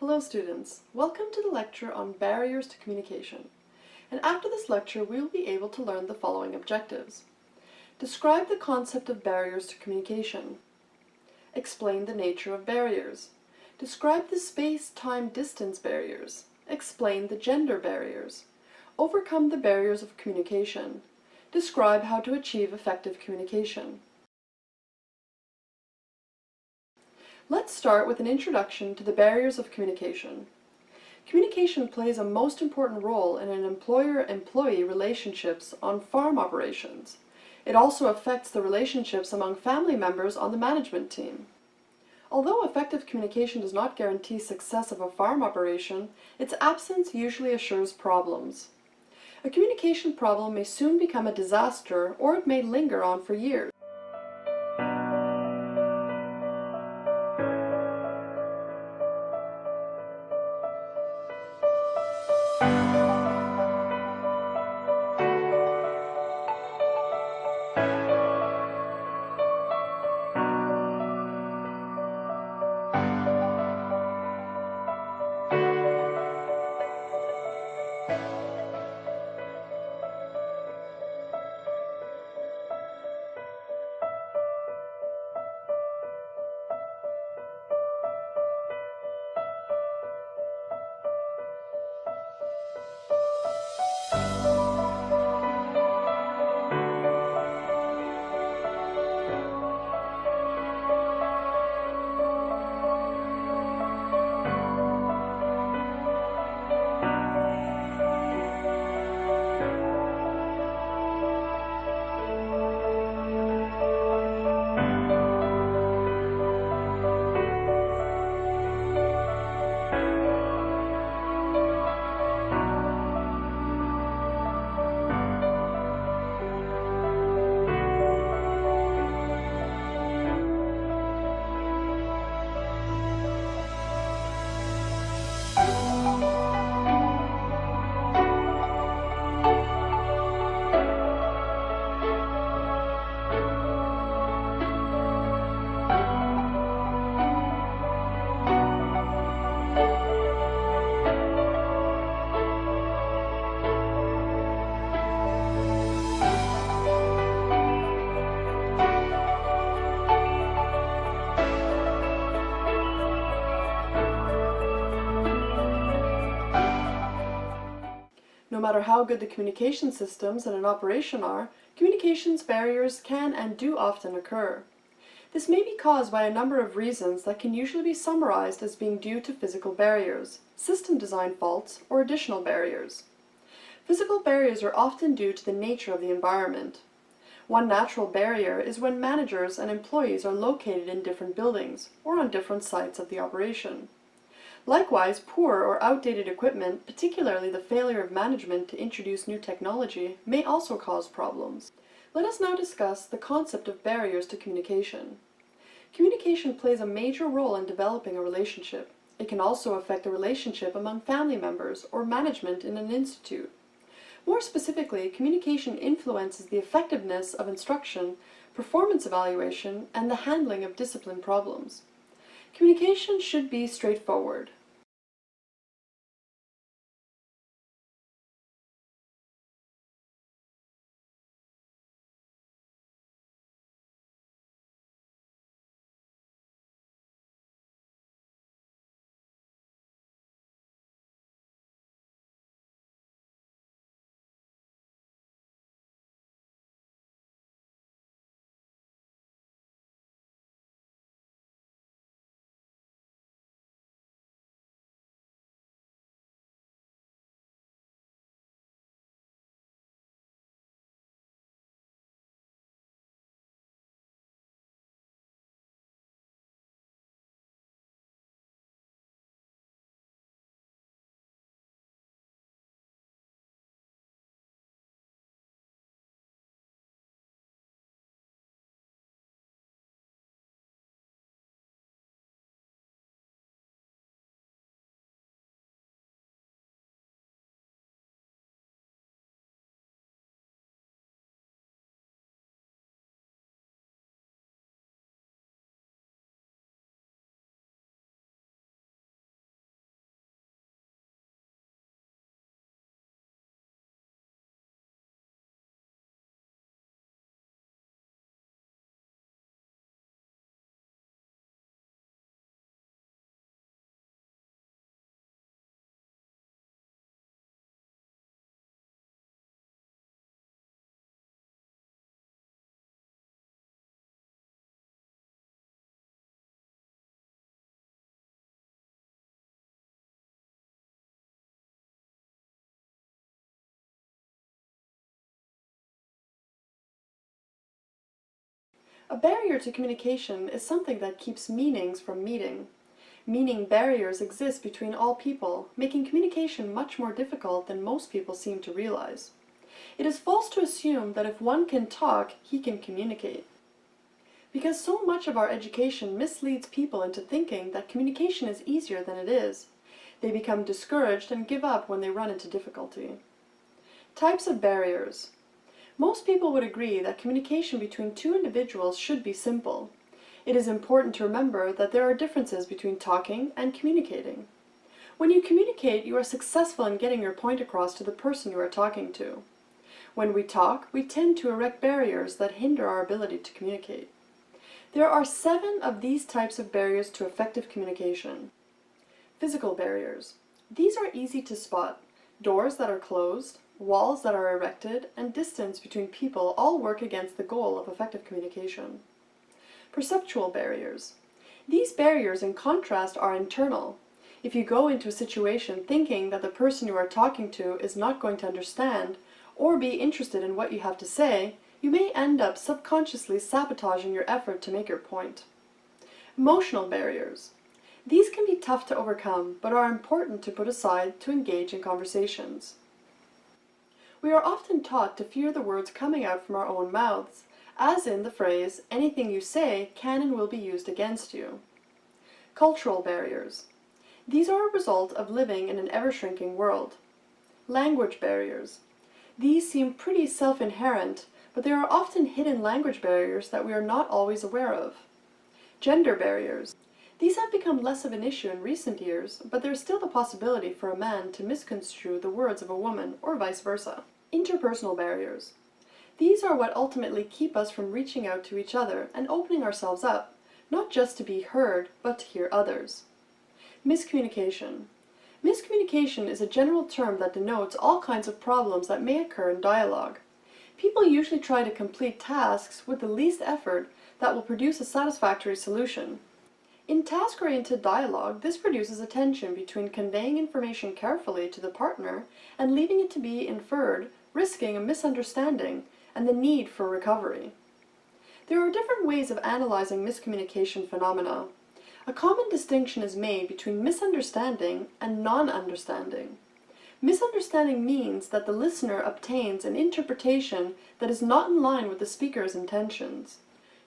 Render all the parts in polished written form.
Hello students, welcome to the lecture on barriers to communication. And after this lecture we will be able to learn the following objectives. Describe the concept of barriers to communication. Explain the nature of barriers. Describe the space-time-distance barriers. Explain the gender barriers. Overcome the barriers of communication. Describe how to achieve effective communication. Let's start with an introduction to the barriers of communication. Communication plays a most important role in an employer-employee relationships on farm operations. It also affects the relationships among family members on the management team. Although effective communication does not guarantee success of a farm operation, its absence usually assures problems. A communication problem may soon become a disaster, or it may linger on for years. No matter how good the communication systems in an operation are, communications barriers can and do often occur. This may be caused by a number of reasons that can usually be summarized as being due to physical barriers, system design faults, or additional barriers. Physical barriers are often due to the nature of the environment. One natural barrier is when managers and employees are located in different buildings or on different sites of the operation. Likewise, poor or outdated equipment, particularly the failure of management to introduce new technology, may also cause problems. Let us now discuss the concept of barriers to communication. Communication plays a major role in developing a relationship. It can also affect a relationship among family members or management in an institute. More specifically, communication influences the effectiveness of instruction, performance evaluation, and the handling of discipline problems. Communication should be straightforward. A barrier to communication is something that keeps meanings from meeting. Meaning barriers exist between all people, making communication much more difficult than most people seem to realize. It is false to assume that if one can talk, he can communicate. Because so much of our education misleads people into thinking that communication is easier than it is, they become discouraged and give up when they run into difficulty. Types of barriers. Most people would agree that communication between two individuals should be simple. It is important to remember that there are differences between talking and communicating. When you communicate, you are successful in getting your point across to the person you are talking to. When we talk, we tend to erect barriers that hinder our ability to communicate. There are 7 of these types of barriers to effective communication. Physical barriers. These are easy to spot. Doors that are closed, walls that are erected, and distance between people all work against the goal of effective communication. Perceptual barriers. These barriers, in contrast, are internal. If you go into a situation thinking that the person you are talking to is not going to understand or be interested in what you have to say, you may end up subconsciously sabotaging your effort to make your point. Emotional barriers. These can be tough to overcome, but are important to put aside to engage in conversations. We are often taught to fear the words coming out from our own mouths, as in the phrase, "anything you say can and will be used against you." Cultural barriers. These are a result of living in an ever-shrinking world. Language barriers. These seem pretty self-inherent, but there are often hidden language barriers that we are not always aware of. Gender barriers. These have become less of an issue in recent years, but there is still the possibility for a man to misconstrue the words of a woman, or vice versa. Interpersonal barriers. These are what ultimately keep us from reaching out to each other and opening ourselves up, not just to be heard, but to hear others. Miscommunication. Miscommunication is a general term that denotes all kinds of problems that may occur in dialogue. People usually try to complete tasks with the least effort that will produce a satisfactory solution. In task-oriented dialogue, this produces a tension between conveying information carefully to the partner and leaving it to be inferred, risking a misunderstanding and the need for recovery. There are different ways of analyzing miscommunication phenomena. A common distinction is made between misunderstanding and non-understanding. Misunderstanding means that the listener obtains an interpretation that is not in line with the speaker's intentions.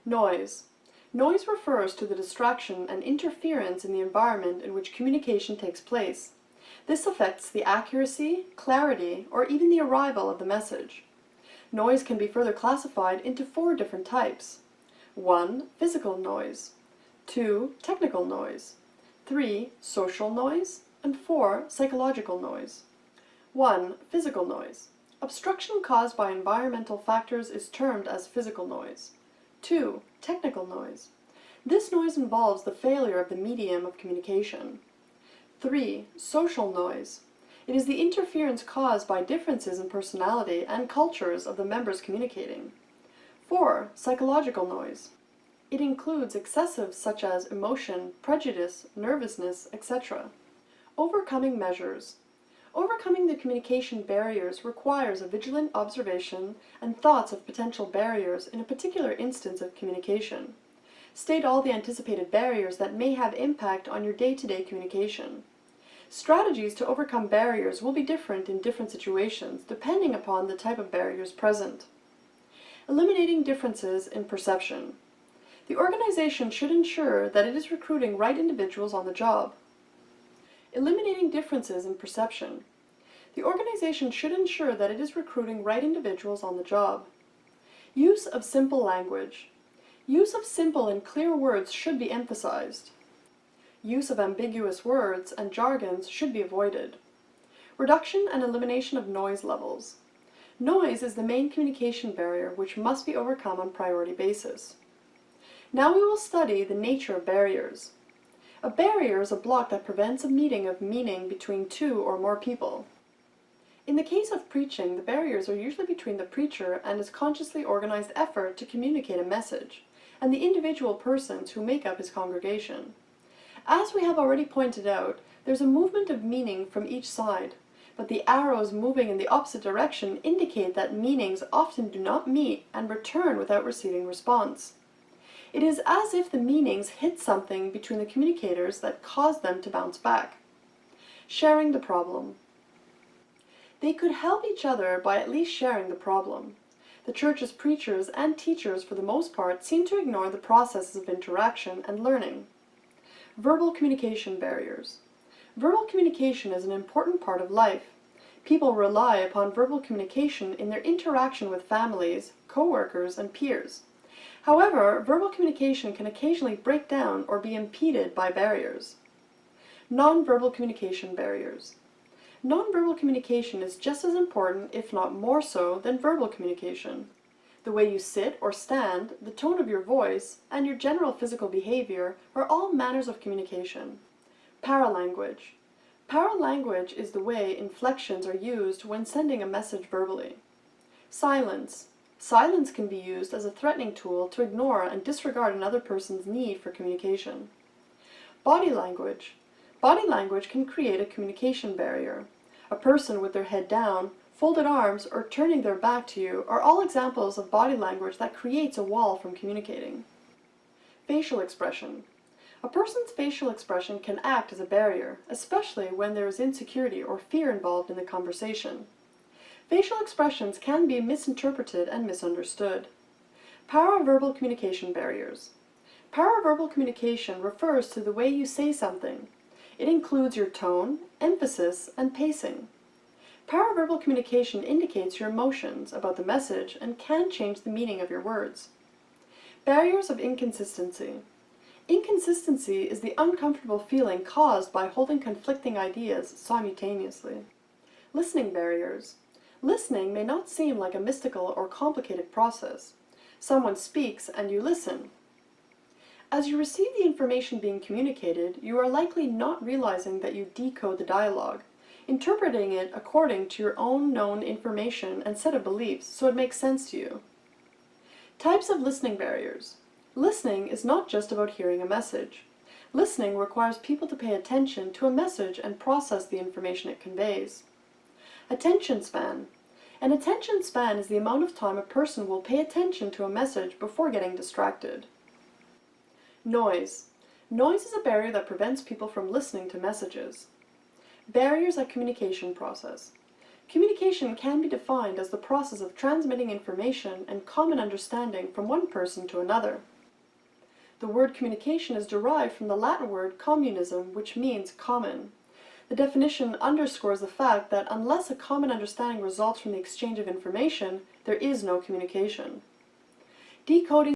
Noise. Noise refers to the distraction and interference in the environment in which communication takes place. This affects the accuracy, clarity, or even the arrival of the message. Noise can be further classified into 4 different types. 1. Physical noise. 2. Technical noise. 3. Social noise. And 4. Psychological noise. 1. Physical noise. Obstruction caused by environmental factors is termed as physical noise. 2. Technical noise. This noise involves the failure of the medium of communication. 3. Social noise. It is the interference caused by differences in personality and cultures of the members communicating. 4. Psychological noise. It includes excessives such as emotion, prejudice, nervousness, etc. Overcoming measures. Overcoming the communication barriers requires a vigilant observation and thoughts of potential barriers in a particular instance of communication. State all the anticipated barriers that may have impact on your day-to-day communication. Strategies to overcome barriers will be different in different situations depending upon the type of barriers present. Eliminating differences in perception. The organization should ensure that it is recruiting right individuals on the job. Eliminating differences in perception. The organization should ensure that it is recruiting right individuals on the job. Use of simple language. Use of simple and clear words should be emphasized. Use of ambiguous words and jargons should be avoided. Reduction and elimination of noise levels. Noise is the main communication barrier which must be overcome on priority basis. Now we will study the nature of barriers. A barrier is a block that prevents a meeting of meaning between 2 or more people. In the case of preaching, the barriers are usually between the preacher and his consciously organized effort to communicate a message, and the individual persons who make up his congregation. As we have already pointed out, there's a movement of meaning from each side, but the arrows moving in the opposite direction indicate that meanings often do not meet and return without receiving response. It is as if the meanings hit something between the communicators that caused them to bounce back. Sharing the problem. They could help each other by at least sharing the problem. The church's preachers and teachers, for the most part, seem to ignore the processes of interaction and learning. Verbal communication barriers. Verbal communication is an important part of life. People rely upon verbal communication in their interaction with families, co-workers, and peers. However, verbal communication can occasionally break down or be impeded by barriers. Nonverbal communication barriers. Nonverbal communication is just as important, if not more so, than verbal communication. The way you sit or stand, the tone of your voice, and your general physical behavior are all manners of communication. Paralanguage. Paralanguage is the way inflections are used when sending a message verbally. Silence. Silence can be used as a threatening tool to ignore and disregard another person's need for communication. Body language. Body language can create a communication barrier. A person with their head down, folded arms, or turning their back to you are all examples of body language that creates a wall from communicating. Facial expression. A person's facial expression can act as a barrier, especially when there is insecurity or fear involved in the conversation. Facial expressions can be misinterpreted and misunderstood. Paraverbal communication barriers. Paraverbal communication refers to the way you say something. It includes your tone, emphasis, and pacing. Paraverbal communication indicates your emotions about the message and can change the meaning of your words. Barriers of inconsistency. Inconsistency is the uncomfortable feeling caused by holding conflicting ideas simultaneously. Listening barriers. Listening may not seem like a mystical or complicated process. Someone speaks and you listen. As you receive the information being communicated, you are likely not realizing that you decode the dialogue, interpreting it according to your own known information and set of beliefs so it makes sense to you. Types of listening barriers. Listening is not just about hearing a message. Listening requires people to pay attention to a message and process the information it conveys. Attention span. An attention span is the amount of time a person will pay attention to a message before getting distracted. Noise. Noise is a barrier that prevents people from listening to messages. Barriers at communication process. Communication can be defined as the process of transmitting information and common understanding from one person to another. The word communication is derived from the Latin word communism, which means common. The definition underscores the fact that unless a common understanding results from the exchange of information, there is no communication. Decoding